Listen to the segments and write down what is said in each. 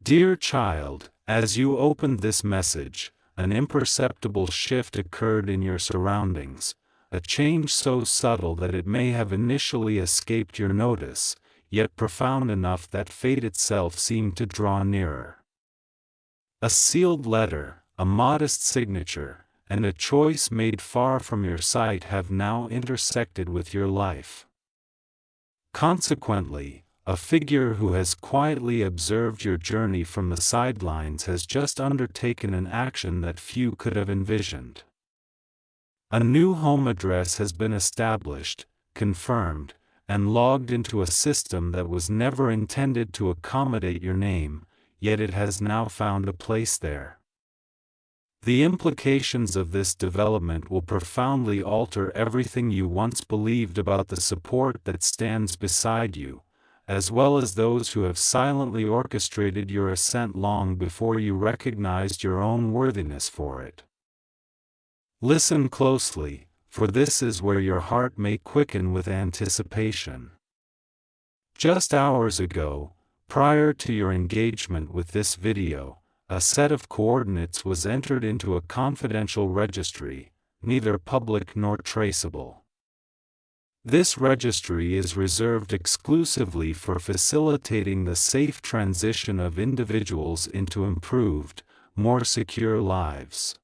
Dear child, as you opened this message, an imperceptible shift occurred in your surroundings, a change so subtle that it may have initially escaped your notice, yet profound enough that fate itself seemed to draw nearer. A sealed letter, a modest signature, and a choice made far from your sight have now intersected with your life. Consequently, a figure who has quietly observed your journey from the sidelines has just undertaken an action that few could have envisioned. A new home address has been established, confirmed, and logged into a system that was never intended to accommodate your name, yet it has now found a place there. The implications of this development will profoundly alter everything you once believed about the support that stands beside you, as well as those who have silently orchestrated your ascent long before you recognized your own worthiness for it. Listen closely, for this is where your heart may quicken with anticipation. Just hours ago, prior to your engagement with this video, a set of coordinates was entered into a confidential registry, neither public nor traceable. This registry is reserved exclusively for facilitating the safe transition of individuals into improved, more secure lives.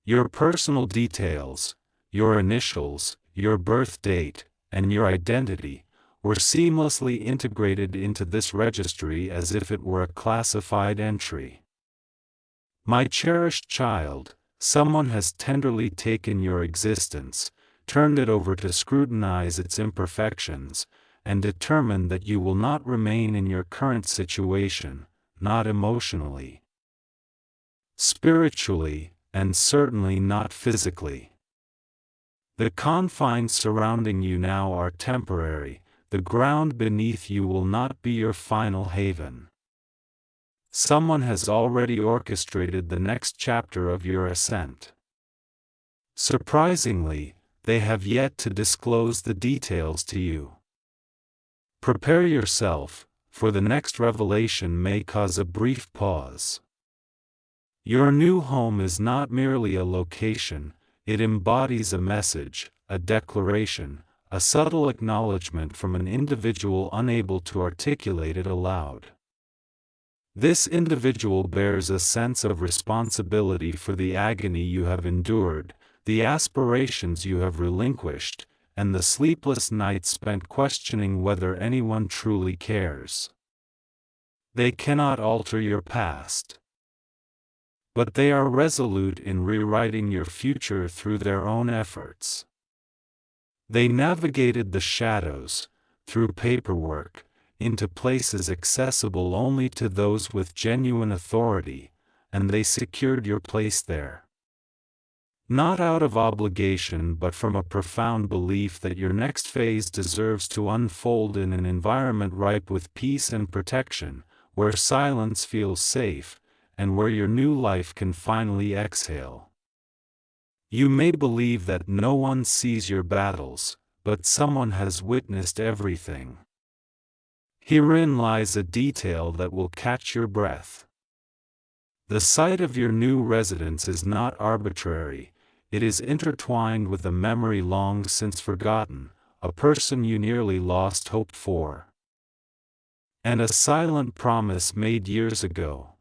Your personal details, your initials, your birth date, and your identity were seamlessly integrated into this registry as if it were a classified entry. My cherished child, someone has tenderly taken your existence, turned it over to scrutinize its imperfections, and determined that you will not remain in your current situation, not emotionally, spiritually, and certainly not physically. The confines surrounding you now are temporary. The ground beneath you will not be your final haven. Someone has already orchestrated the next chapter of your ascent. Surprisingly, they have yet to disclose the details to you. Prepare yourself, for the next revelation may cause a brief pause. Your new home is not merely a location, it embodies a message, a declaration, a subtle acknowledgement from an individual unable to articulate it aloud. This individual bears a sense of responsibility for the agony you have endured, the aspirations you have relinquished, and the sleepless nights spent questioning whether anyone truly cares. They cannot alter your past, but they are resolute in rewriting your future through their own efforts. They navigated the shadows, through paperwork, into places accessible only to those with genuine authority, and they secured your place there. Not out of obligation but from a profound belief that your next phase deserves to unfold in an environment ripe with peace and protection, where silence feels safe, and where your new life can finally exhale. You may believe that no one sees your battles, but someone has witnessed everything. Herein lies a detail that will catch your breath. The site of your new residence is not arbitrary, it is intertwined with a memory long since forgotten, a person you nearly lost hope for, and a silent promise made years ago.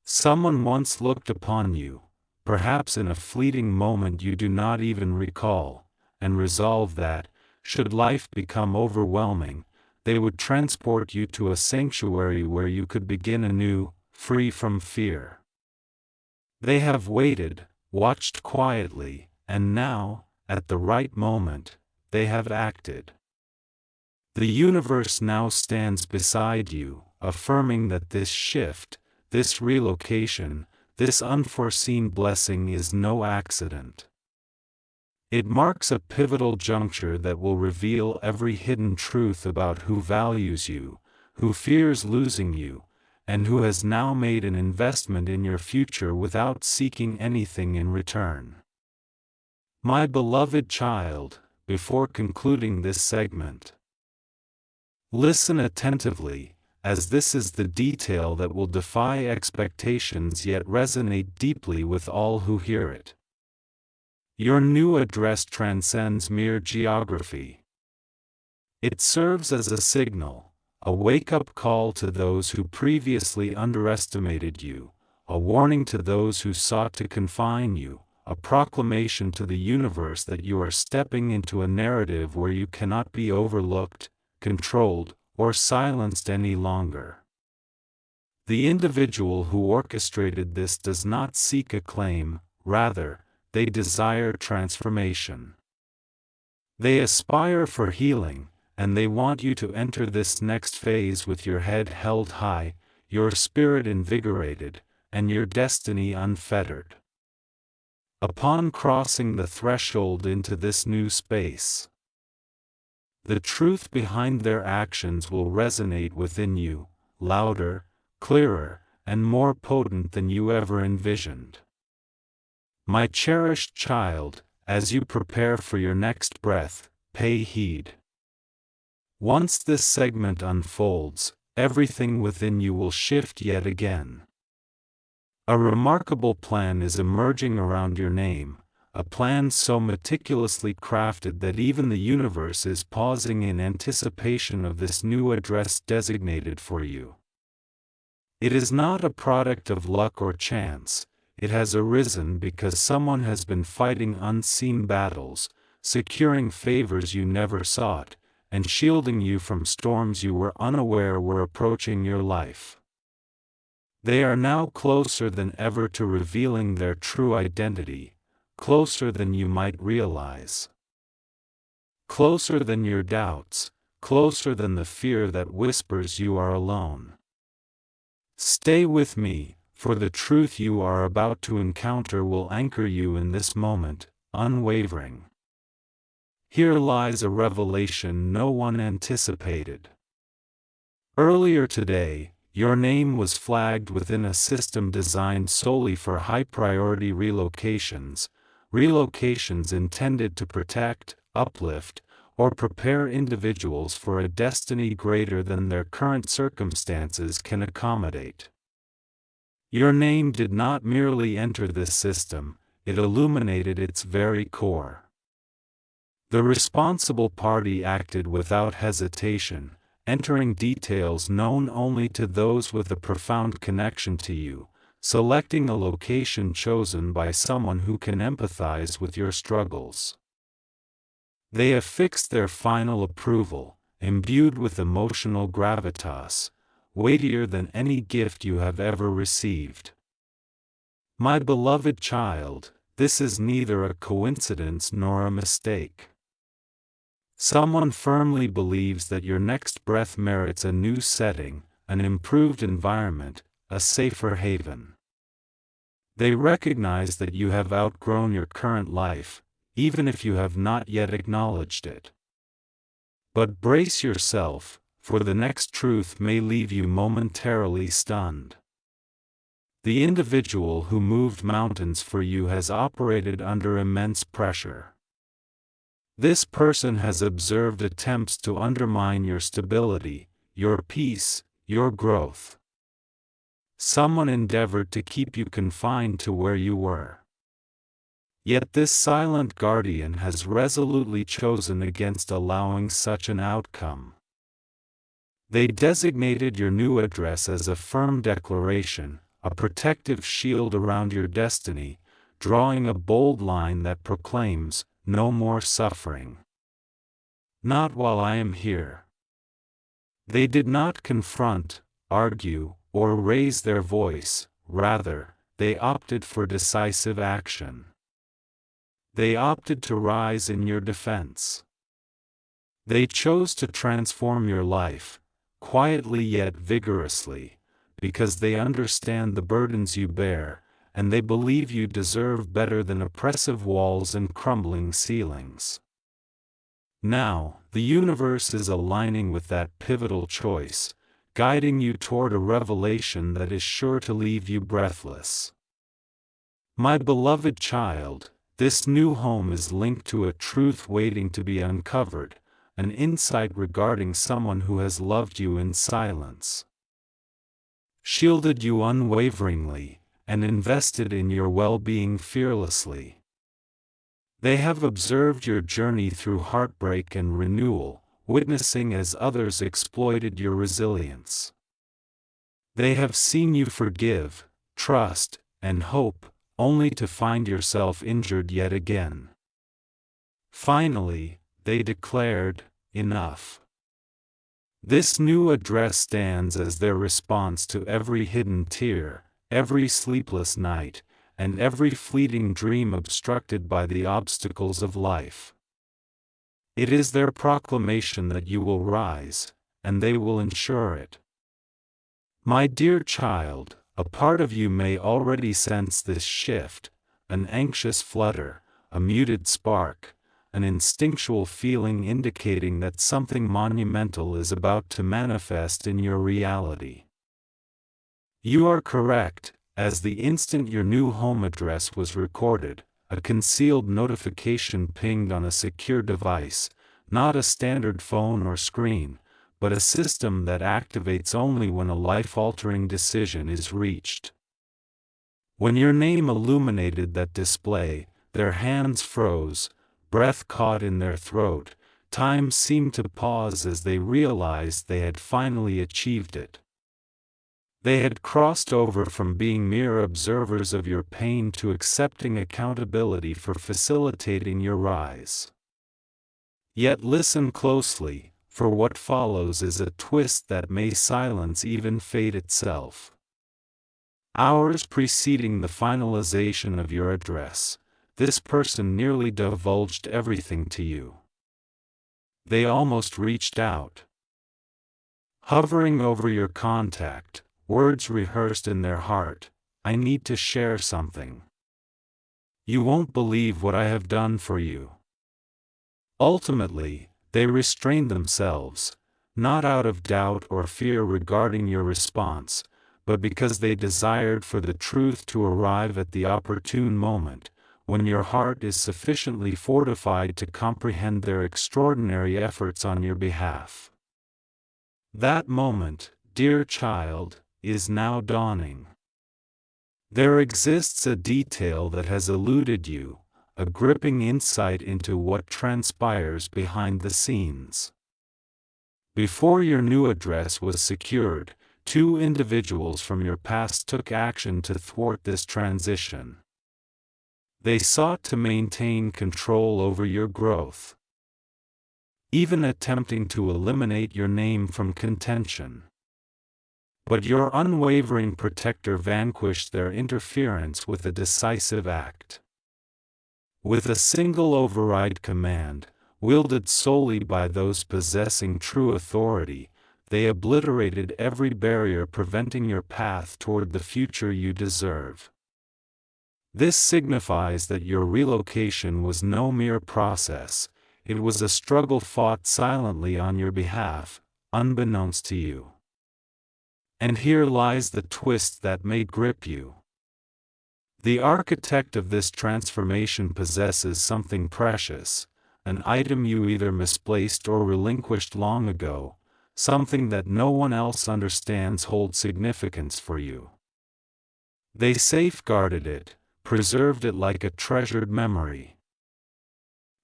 Someone once looked upon you, perhaps in a fleeting moment you do not even recall, and resolved that, should life become overwhelming, they would transport you to a sanctuary where you could begin anew, free from fear. They have waited, watched quietly, and now, at the right moment, they have acted. The universe now stands beside you, affirming that this shift, this relocation, this unforeseen blessing is no accident. It marks a pivotal juncture that will reveal every hidden truth about who values you, who fears losing you, and who has now made an investment in your future without seeking anything in return. My beloved child, before concluding this segment, listen attentively, as this is the detail that will defy expectations yet resonate deeply with all who hear it. Your new address transcends mere geography. It serves as a signal, a wake-up call to those who previously underestimated you, a warning to those who sought to confine you, a proclamation to the universe that you are stepping into a narrative where you cannot be overlooked, controlled, or silenced any longer. The individual who orchestrated this does not seek acclaim, rather, they desire transformation. They aspire for healing, and they want you to enter this next phase with your head held high, your spirit invigorated, and your destiny unfettered. Upon crossing the threshold into this new space, the truth behind their actions will resonate within you, louder, clearer, and more potent than you ever envisioned. My cherished child, as you prepare for your next breath, pay heed. Once this segment unfolds, everything within you will shift yet again. A remarkable plan is emerging around your name, a plan so meticulously crafted that even the universe is pausing in anticipation of this new address designated for you. It is not a product of luck or chance. It has arisen because someone has been fighting unseen battles, securing favors you never sought, and shielding you from storms you were unaware were approaching your life. They are now closer than ever to revealing their true identity, closer than you might realize. Closer than your doubts, closer than the fear that whispers you are alone. Stay with me, for the truth you are about to encounter will anchor you in this moment, unwavering. Here lies a revelation no one anticipated. Earlier today, your name was flagged within a system designed solely for high-priority relocations intended to protect, uplift, or prepare individuals for a destiny greater than their current circumstances can accommodate. Your name did not merely enter this system, it illuminated its very core. The responsible party acted without hesitation, entering details known only to those with a profound connection to you, selecting a location chosen by someone who can empathize with your struggles. They affixed their final approval, imbued with emotional gravitas, weightier than any gift you have ever received. My beloved child, this is neither a coincidence nor a mistake. Someone firmly believes that your next breath merits a new setting, an improved environment, a safer haven. They recognize that you have outgrown your current life, even if you have not yet acknowledged it. But brace yourself, for the next truth may leave you momentarily stunned. The individual who moved mountains for you has operated under immense pressure. This person has observed attempts to undermine your stability, your peace, your growth. Someone endeavored to keep you confined to where you were. Yet this silent guardian has resolutely chosen against allowing such an outcome. They designated your new address as a firm declaration, a protective shield around your destiny, drawing a bold line that proclaims, "No more suffering. Not while I am here." They did not confront, argue, or raise their voice, rather, they opted for decisive action. They opted to rise in your defense. They chose to transform your life, quietly yet vigorously, because they understand the burdens you bear, and they believe you deserve better than oppressive walls and crumbling ceilings. Now, the universe is aligning with that pivotal choice, guiding you toward a revelation that is sure to leave you breathless. My beloved child, this new home is linked to a truth waiting to be uncovered, an insight regarding someone who has loved you in silence. shielded you unwaveringly, and invested in your well-being fearlessly. They have observed your journey through heartbreak and renewal, witnessing as others exploited your resilience. They have seen you forgive, trust, and hope, only to find yourself injured yet again. Finally, they declared, "Enough." This new address stands as their response to every hidden tear, every sleepless night, and every fleeting dream obstructed by the obstacles of life. It is their proclamation that you will rise, and they will ensure it. My dear child, a part of you may already sense this shift, an anxious flutter, a muted spark, an instinctual feeling indicating that something monumental is about to manifest in your reality. You are correct, as the instant your new home address was recorded, a concealed notification pinged on a secure device, not a standard phone or screen, but a system that activates only when a life-altering decision is reached. When your name illuminated that display, their hands froze, breath caught in their throat, time seemed to pause as they realized they had finally achieved it. They had crossed over from being mere observers of your pain to accepting accountability for facilitating your rise. Yet listen closely, for what follows is a twist that may silence even fate itself. Hours preceding the finalization of your address, this person nearly divulged everything to you. They almost reached out. Hovering over your contact, words rehearsed in their heart, "I need to share something. You won't believe what I have done for you." Ultimately, they restrained themselves, not out of doubt or fear regarding your response, but because they desired for the truth to arrive at the opportune moment, when your heart is sufficiently fortified to comprehend their extraordinary efforts on your behalf. That moment, dear child, is now dawning. There exists a detail that has eluded you, a gripping insight into what transpires behind the scenes. Before your new address was secured, two individuals from your past took action to thwart this transition. They sought to maintain control over your growth, even attempting to eliminate your name from contention. But your unwavering protector vanquished their interference with a decisive act. With a single override command, wielded solely by those possessing true authority, they obliterated every barrier preventing your path toward the future you deserve. This signifies that your relocation was no mere process, it was a struggle fought silently on your behalf, unbeknownst to you. And here lies the twist that may grip you. The architect of this transformation possesses something precious, an item you either misplaced or relinquished long ago, something that no one else understands holds significance for you. They safeguarded it, preserved it like a treasured memory.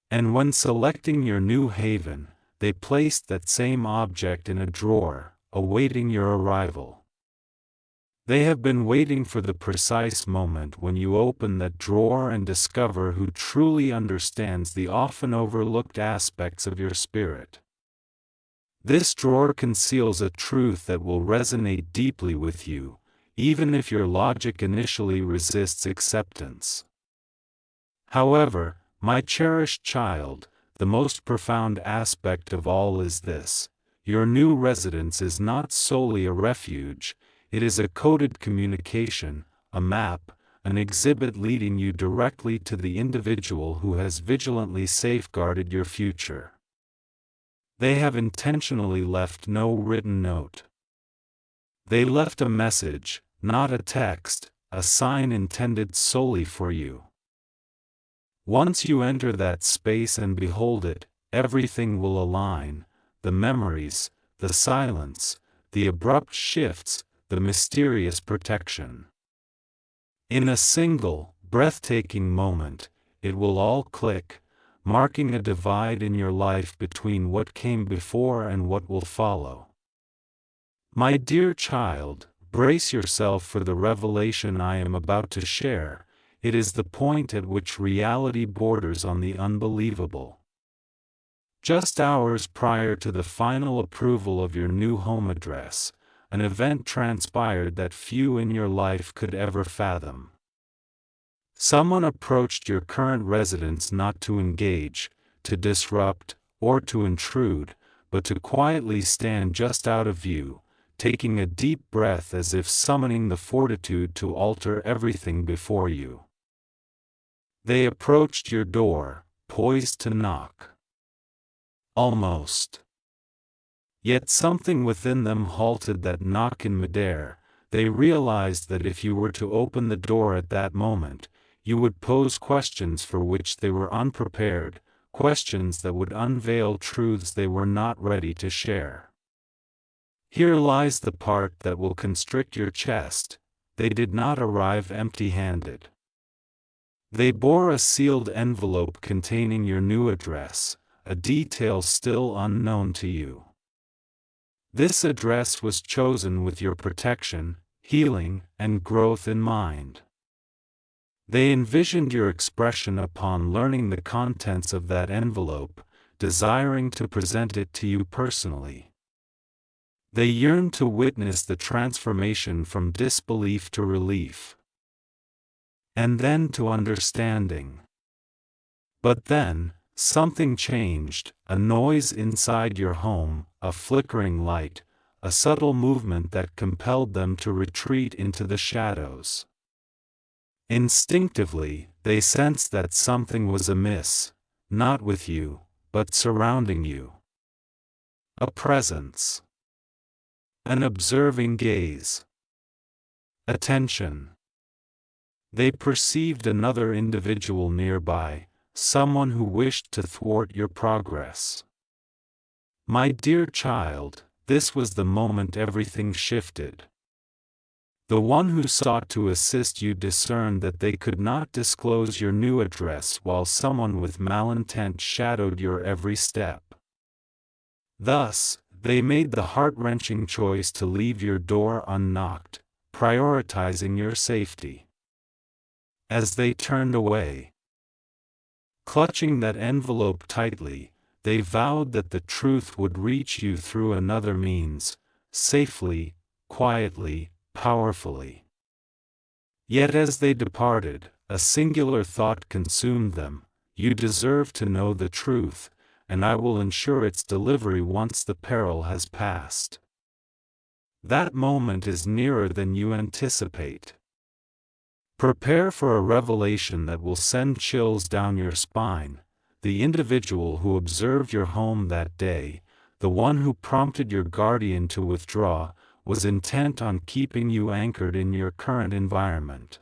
And when selecting your new haven, they placed that same object in a drawer, awaiting your arrival. They have been waiting for the precise moment when you open that drawer and discover who truly understands the often overlooked aspects of your spirit. This drawer conceals a truth that will resonate deeply with you, even if your logic initially resists acceptance. However, my cherished child, the most profound aspect of all is this: your new residence is not solely a refuge, it is a coded communication, a map, an exhibit leading you directly to the individual who has vigilantly safeguarded your future. They have intentionally left no written note. They left a message, not a text, a sign intended solely for you. Once you enter that space and behold it, everything will align: the memories, the silence, the abrupt shifts, the mysterious protection. In a single, breathtaking moment, it will all click, marking a divide in your life between what came before and what will follow. My dear child, brace yourself for the revelation I am about to share. It is the point at which reality borders on the unbelievable. Just hours prior to the final approval of your new home address, an event transpired that few in your life could ever fathom. Someone approached your current residence not to engage, to disrupt, or to intrude, but to quietly stand just out of view, taking a deep breath as if summoning the fortitude to alter everything before you. They approached your door, poised to knock. Almost. Yet something within them halted that knock in midair. They realized that if you were to open the door at that moment, you would pose questions for which they were unprepared, questions that would unveil truths they were not ready to share. Here lies the part that will constrict your chest. They did not arrive empty-handed. They bore a sealed envelope containing your new address, a detail still unknown to you. This address was chosen with your protection, healing, and growth in mind. They envisioned your expression upon learning the contents of that envelope, desiring to present it to you personally. They yearned to witness the transformation from disbelief to relief, and then to understanding. But then, something changed, a noise inside your home, a flickering light, a subtle movement that compelled them to retreat into the shadows. Instinctively, they sensed that something was amiss, not with you, but surrounding you. A presence. An observing gaze. Attention. They perceived another individual nearby, someone who wished to thwart your progress. My dear child, this was the moment everything shifted. The one who sought to assist you discerned that they could not disclose your new address while someone with malintent shadowed your every step. Thus, they made the heart-wrenching choice to leave your door unknocked, prioritizing your safety. As they turned away, clutching that envelope tightly, they vowed that the truth would reach you through another means, safely, quietly, powerfully. Yet as they departed, a singular thought consumed them: you deserve to know the truth, and I will ensure its delivery once the peril has passed. That moment is nearer than you anticipate. Prepare for a revelation that will send chills down your spine. The individual who observed your home that day, the one who prompted your guardian to withdraw, was intent on keeping you anchored in your current environment.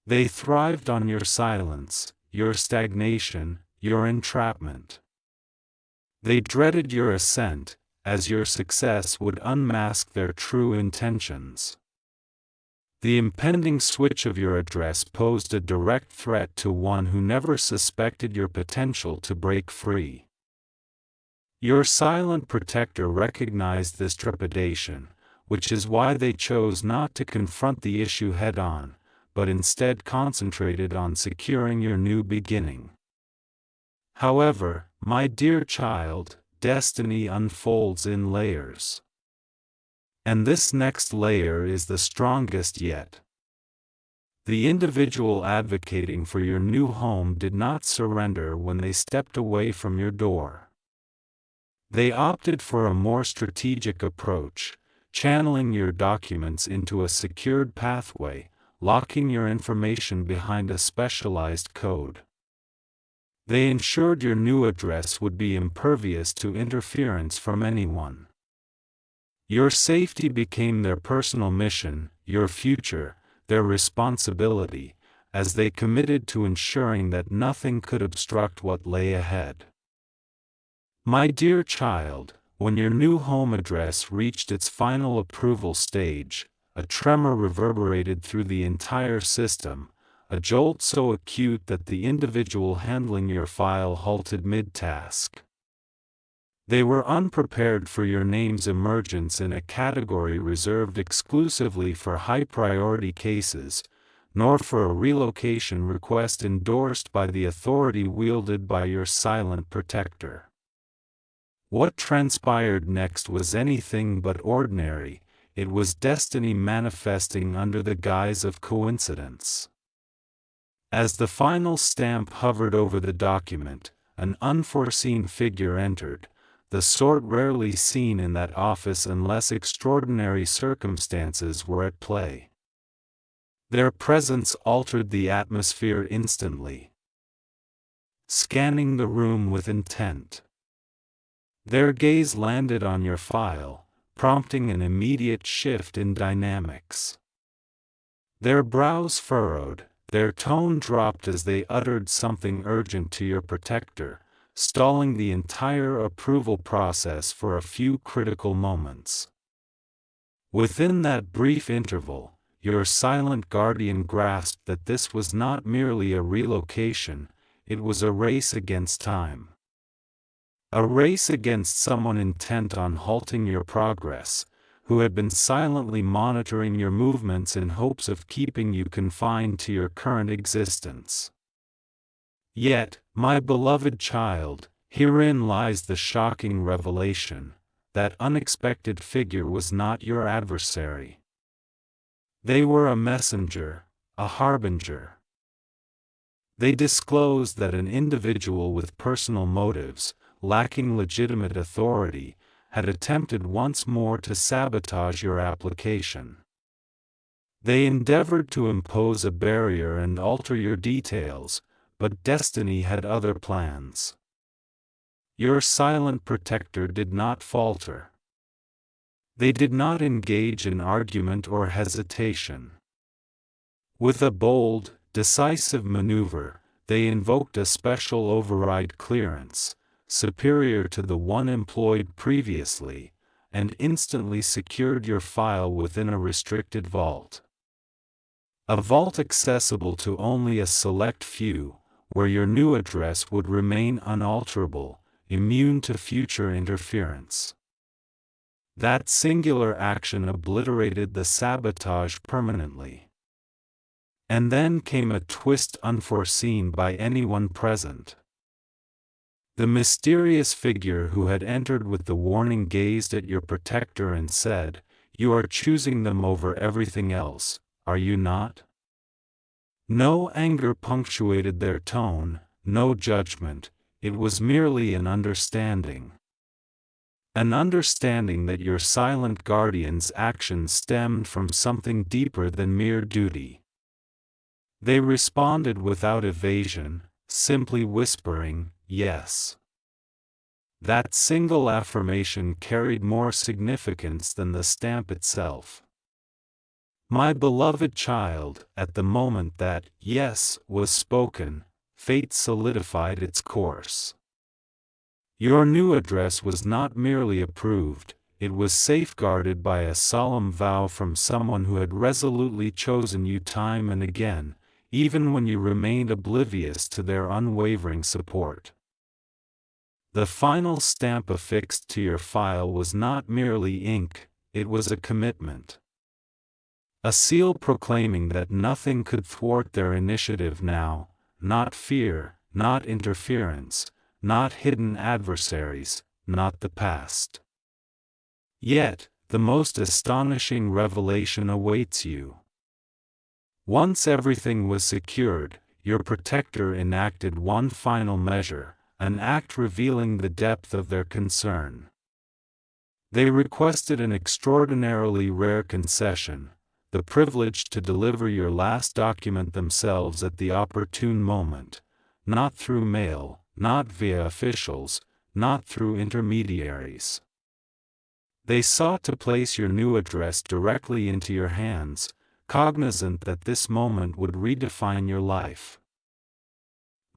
They thrived on your silence, your stagnation, your entrapment. They dreaded your ascent, as your success would unmask their true intentions. The impending switch of your address posed a direct threat to one who never suspected your potential to break free. Your silent protector recognized this trepidation, which is why they chose not to confront the issue head-on, but instead concentrated on securing your new beginning. However, my dear child, destiny unfolds in layers. And this next layer is the strongest yet. The individual advocating for your new home did not surrender when they stepped away from your door. They opted for a more strategic approach, channeling your documents into a secured pathway, locking your information behind a specialized code. They ensured your new address would be impervious to interference from anyone. Your safety became their personal mission, your future, their responsibility, as they committed to ensuring that nothing could obstruct what lay ahead. My dear child, When your new home address reached its final approval stage, a tremor reverberated through the entire system, a jolt so acute that the individual handling your file halted mid-task. They were unprepared for your name's emergence in a category reserved exclusively for high-priority cases, nor for a relocation request endorsed by the authority wielded by your silent protector. What transpired next was anything but ordinary. It was destiny manifesting under the guise of coincidence. As the final stamp hovered over the document, an unforeseen figure entered, the sort rarely seen in that office unless extraordinary circumstances were at play. Their presence altered the atmosphere instantly, scanning the room with intent. Their gaze landed on your file, prompting an immediate shift in dynamics. Their brows furrowed, their tone dropped as they uttered something urgent to your protector, stalling the entire approval process for a few critical moments. Within that brief interval, your silent guardian grasped that this was not merely a relocation, it was a race against time. A race against someone intent on halting your progress, who had been silently monitoring your movements in hopes of keeping you confined to your current existence. Yet, my beloved child, herein lies the shocking revelation: that unexpected figure was not your adversary. They were a messenger, a harbinger. They disclosed that an individual with personal motives, lacking legitimate authority, had attempted once more to sabotage your application. They endeavored to impose a barrier and alter your details, but destiny had other plans. Your silent protector did not falter. They did not engage in argument or hesitation. With a bold, decisive maneuver, they invoked a special override clearance, superior to the one employed previously, and instantly secured your file within a restricted vault. A vault accessible to only a select few, where your new address would remain unalterable, immune to future interference. That singular action obliterated the sabotage permanently. And then came a twist unforeseen by anyone present. The mysterious figure who had entered with the warning gazed at your protector and said, "You are choosing them over everything else, are you not?" No anger punctuated their tone, no judgment, it was merely an understanding. An understanding that your silent guardian's actions stemmed from something deeper than mere duty. They responded without evasion, simply whispering, "Yes." That single affirmation carried more significance than the stamp itself. My beloved child, at the moment that "yes" was spoken, fate solidified its course. Your new address was not merely approved, it was safeguarded by a solemn vow from someone who had resolutely chosen you time and again, even when you remained oblivious to their unwavering support. The final stamp affixed to your file was not merely ink, it was a commitment. A seal proclaiming that nothing could thwart their initiative now, not fear, not interference, not hidden adversaries, not the past. Yet, the most astonishing revelation awaits you. Once everything was secured, your protector enacted one final measure, an act revealing the depth of their concern. They requested an extraordinarily rare concession, the privilege to deliver your last document themselves at the opportune moment, not through mail, not via officials, not through intermediaries. They sought to place your new address directly into your hands, cognizant that this moment would redefine your life.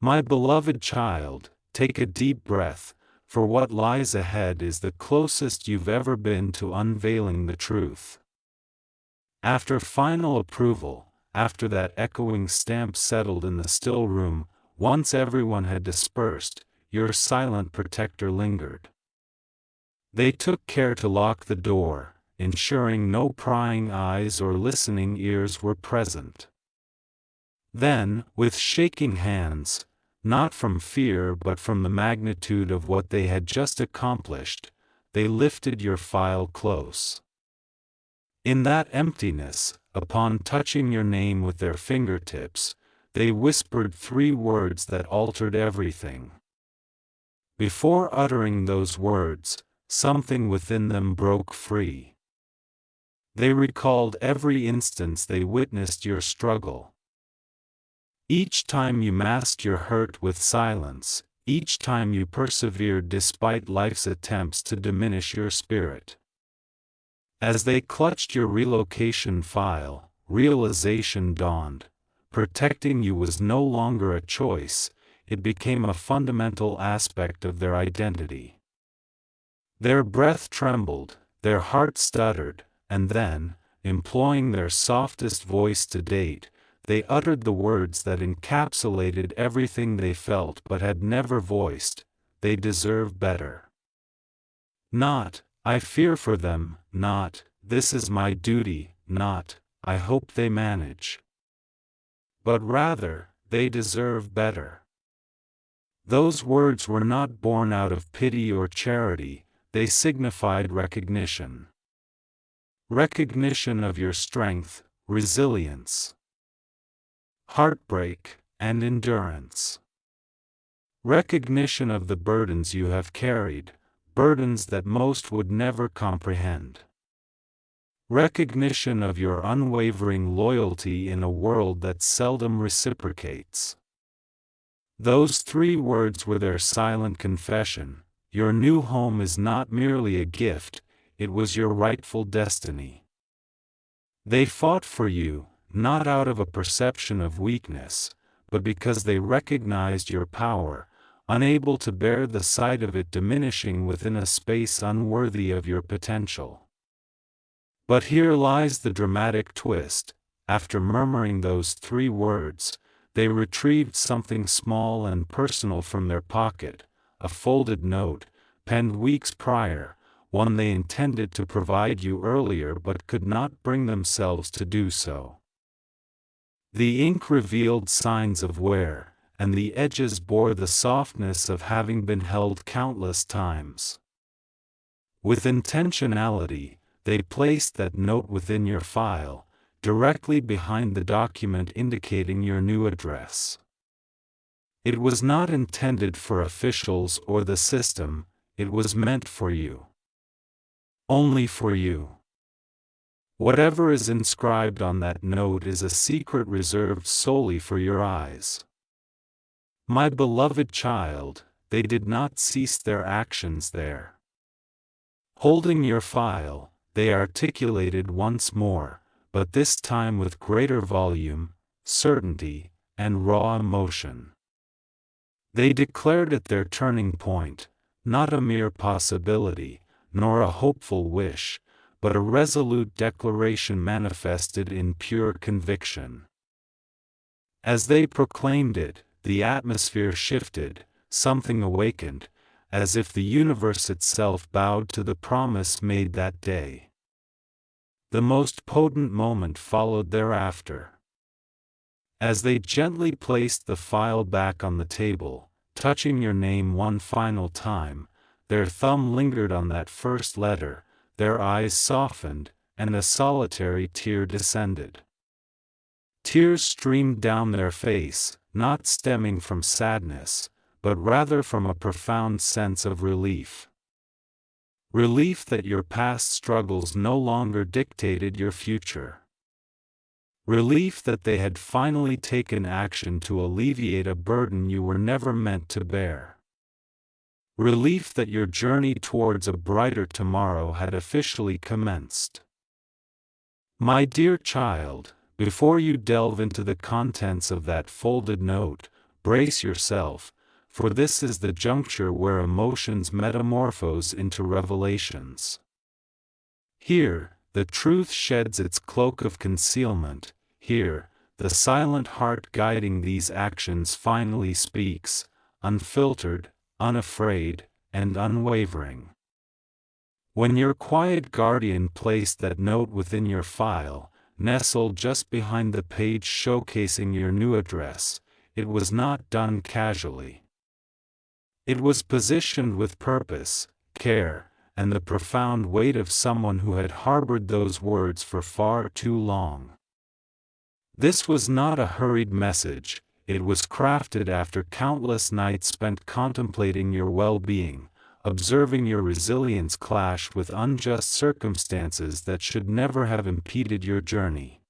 My beloved child, take a deep breath, for what lies ahead is the closest you've ever been to unveiling the truth. After final approval, after that echoing stamp settled in the still room, once everyone had dispersed, your silent protector lingered. They took care to lock the door, ensuring no prying eyes or listening ears were present. Then, with shaking hands, not from fear but from the magnitude of what they had just accomplished, they lifted your file close. In that emptiness, upon touching your name with their fingertips, they whispered 3 words that altered everything. Before uttering those words, something within them broke free. They recalled every instance they witnessed your struggle. Each time you masked your hurt with silence, each time you persevered despite life's attempts to diminish your spirit. As they clutched your relocation file, realization dawned. Protecting you was no longer a choice, it became a fundamental aspect of their identity. Their breath trembled, their heart stuttered, and then, employing their softest voice to date, they uttered the words that encapsulated everything they felt but had never voiced: they deserve better. Not, I fear for them, not, this is my duty, not, I hope they manage. But rather, they deserve better. Those words were not born out of pity or charity, they signified recognition. Recognition of your strength, resilience, heartbreak, and endurance. Recognition of the burdens you have carried, burdens that most would never comprehend. Recognition of your unwavering loyalty in a world that seldom reciprocates. Those 3 words were their silent confession: your new home is not merely a gift, it was your rightful destiny. They fought for you, not out of a perception of weakness, but because they recognized your power, unable to bear the sight of it diminishing within a space unworthy of your potential. But here lies the dramatic twist: after murmuring those 3 words, they retrieved something small and personal from their pocket, a folded note, penned weeks prior, one they intended to provide you earlier but could not bring themselves to do so. The ink revealed signs of wear, and the edges bore the softness of having been held countless times. With intentionality, they placed that note within your file, directly behind the document indicating your new address. It was not intended for officials or the system, it was meant for you. Only for you. Whatever is inscribed on that note is a secret reserved solely for your eyes. My beloved child, they did not cease their actions there. Holding your file, they articulated once more, but this time with greater volume, certainty, and raw emotion. They declared it their turning point, not a mere possibility, nor a hopeful wish, but a resolute declaration manifested in pure conviction. As they proclaimed it, the atmosphere shifted, something awakened, as if the universe itself bowed to the promise made that day. The most potent moment followed thereafter. As they gently placed the file back on the table, touching your name one final time, their thumb lingered on that first letter, their eyes softened, and a solitary tear descended. Tears streamed down their face, not stemming from sadness, but rather from a profound sense of relief. Relief that your past struggles no longer dictated your future. Relief that they had finally taken action to alleviate a burden you were never meant to bear. Relief that your journey towards a brighter tomorrow had officially commenced. My dear child, before you delve into the contents of that folded note, brace yourself, for this is the juncture where emotions metamorphose into revelations. Here, the truth sheds its cloak of concealment. Here, the silent heart guiding these actions finally speaks, unfiltered, unafraid, and unwavering. When your quiet guardian placed that note within your file, nestled just behind the page showcasing your new address, it was not done casually. It was positioned with purpose, care, and the profound weight of someone who had harbored those words for far too long. This was not a hurried message, it was crafted after countless nights spent contemplating your well-being, observing your resilience clash with unjust circumstances that should never have impeded your journey.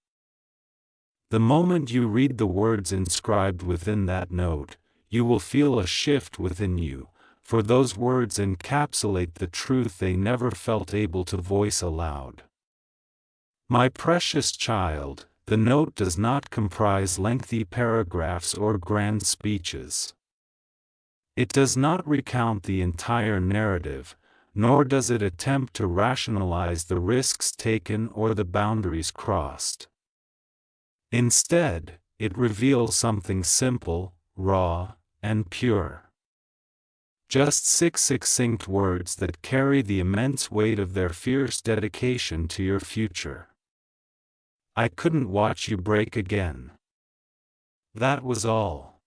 The moment you read the words inscribed within that note, you will feel a shift within you, for those words encapsulate the truth they never felt able to voice aloud. My precious child, the note does not comprise lengthy paragraphs or grand speeches. It does not recount the entire narrative, nor does it attempt to rationalize the risks taken or the boundaries crossed. Instead, it reveals something simple, raw, and pure. Just 6 succinct words that carry the immense weight of their fierce dedication to your future. I couldn't watch you break again. That was all.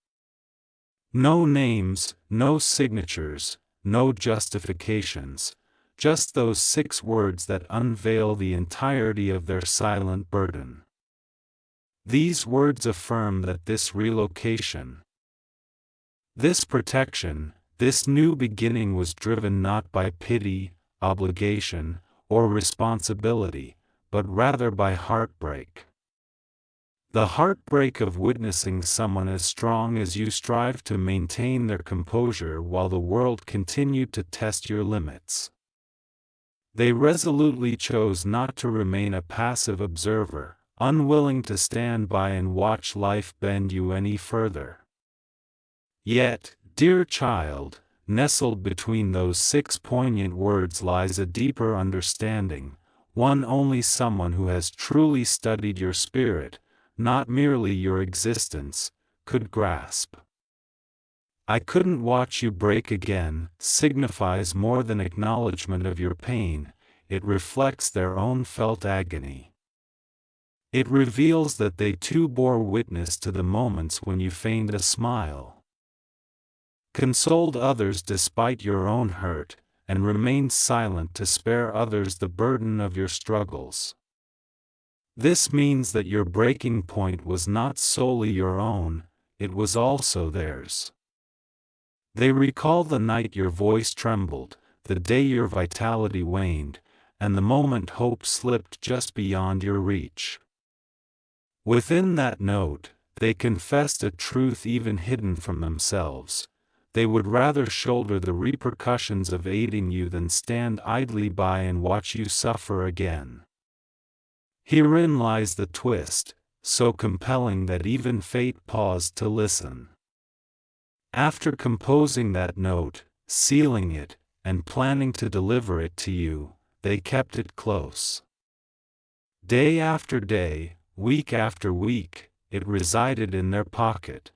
No names, no signatures, no justifications, just those 6 words that unveil the entirety of their silent burden. These words affirm that this relocation, this protection, this new beginning was driven not by pity, obligation, or responsibility, but rather by heartbreak. The heartbreak of witnessing someone as strong as you strive to maintain their composure while the world continued to test your limits. They resolutely chose not to remain a passive observer, unwilling to stand by and watch life bend you any further. Yet, dear child, nestled between those 6 poignant words lies a deeper understanding, one only someone who has truly studied your spirit, not merely your existence, could grasp. I couldn't watch you break again signifies more than acknowledgement of your pain, it reflects their own felt agony. It reveals that they too bore witness to the moments when you feigned a smile, consoled others despite your own hurt, and remained silent to spare others the burden of your struggles. This means that your breaking point was not solely your own, it was also theirs. They recall the night your voice trembled, the day your vitality waned, and the moment hope slipped just beyond your reach. Within that note, they confessed a truth even hidden from themselves. They would rather shoulder the repercussions of aiding you than stand idly by and watch you suffer again. Herein lies the twist, so compelling that even fate paused to listen. After composing that note, sealing it, and planning to deliver it to you, they kept it close. Day after day, week after week, it resided in their pocket.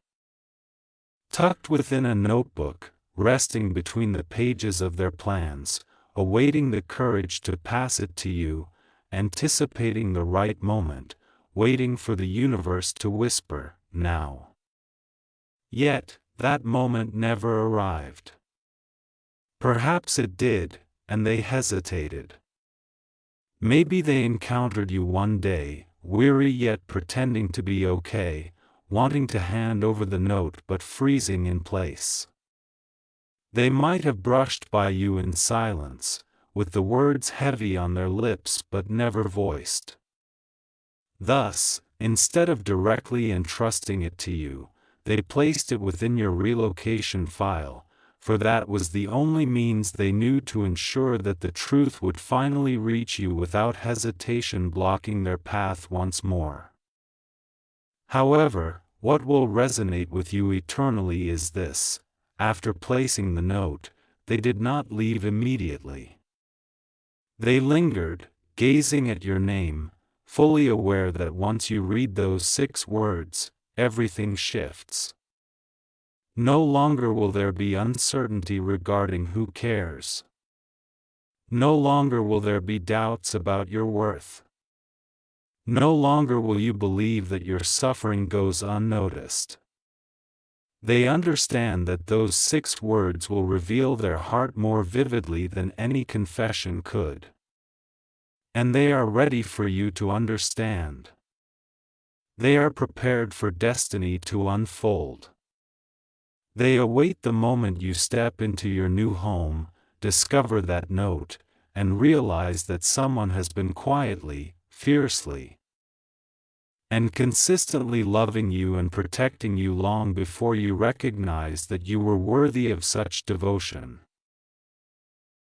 Tucked within a notebook, resting between the pages of their plans, awaiting the courage to pass it to you, anticipating the right moment, waiting for the universe to whisper, now. Yet, that moment never arrived. Perhaps it did, and they hesitated. Maybe they encountered you one day, weary yet pretending to be okay, wanting to hand over the note but freezing in place. They might have brushed by you in silence, with the words heavy on their lips but never voiced. Thus, instead of directly entrusting it to you, they placed it within your relocation file, for that was the only means they knew to ensure that the truth would finally reach you without hesitation blocking their path once more. However, what will resonate with you eternally is this: after placing the note, they did not leave immediately. They lingered, gazing at your name, fully aware that once you read those 6 words, everything shifts. No longer will there be uncertainty regarding who cares. No longer will there be doubts about your worth. No longer will you believe that your suffering goes unnoticed. They understand that those 6 words will reveal their heart more vividly than any confession could. And they are ready for you to understand. They are prepared for destiny to unfold. They await the moment you step into your new home, discover that note, and realize that someone has been quietly, fiercely, and consistently loving you and protecting you long before you recognized that you were worthy of such devotion.